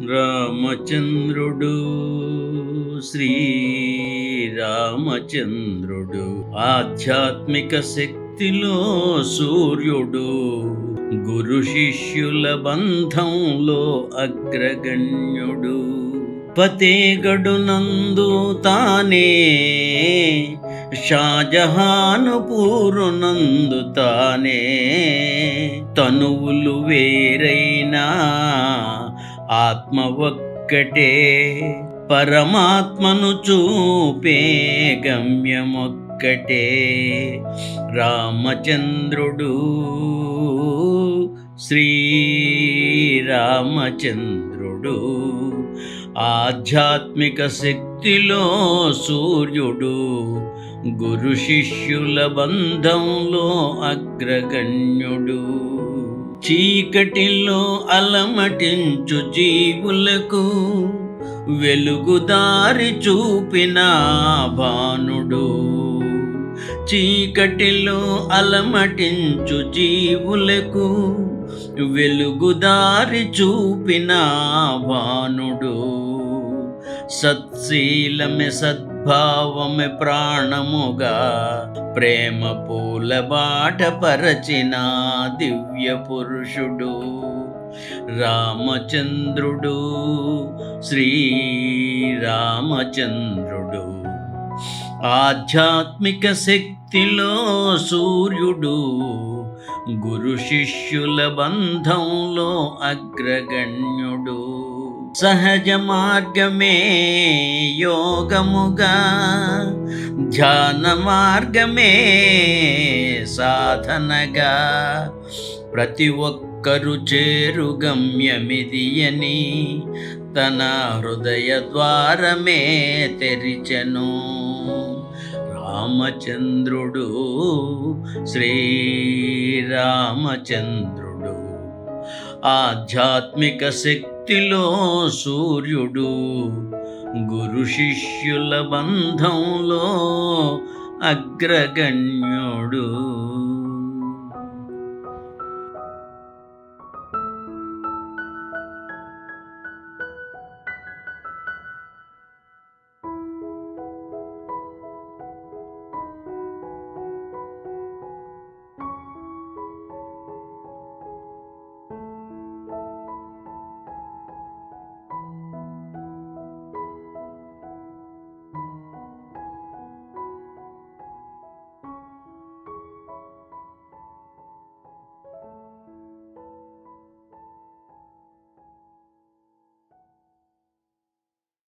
రామచంద్రుడు శ్రీరామచంద్రుడు ఆధ్యాత్మిక శక్తిలో సూర్యుడు, గురు శిష్యుల బంధంలో అగ్రగణ్యుడు. పతేగడునందు తానే, షాజహాను పూరునందు తానే. తనువులు వేరైనా ఆత్మ ఒక్కటే, పరమాత్మను చూపే గమ్యమొక్కటే. రామచంద్రుడు శ్రీరామచంద్రుడు ఆధ్యాత్మిక శక్తిలో సూర్యుడు, గురు శిష్యుల బంధంలో అగ్రగణ్యుడు. చీకటిలో అలమటించు జీవులకు వెలుగుదారి చూపిన భానుడు. చీకటిలో అలమటించు జీవులకు వెలుగుదారి చూపిన భానుడు. సత్శీలమే సద్భావమే ప్రాణముగా, ప్రేమ పూల బాట పరచిన దివ్య పురుషుడు. రామచంద్రుడు శ్రీరామచంద్రుడు ఆధ్యాత్మిక శక్తిలో సూర్యుడు, గురు శిష్యుల బంధంలో అగ్రగణ్యుడు. సహజ మార్గమే యోగముగా, ధ్యాన మార్గమే సాధనగా, ప్రతి ఒక్కరు చేరు గమ్యమిది అని తన హృదయ ద్వారమే తెరిచెను. రామచంద్రుడు శ్రీరామచంద్రుడు ఆధ్యాత్మిక శక్తిలో సూర్యుడు, గురు శిష్యుల బంధంలో అగ్రగణ్యుడు.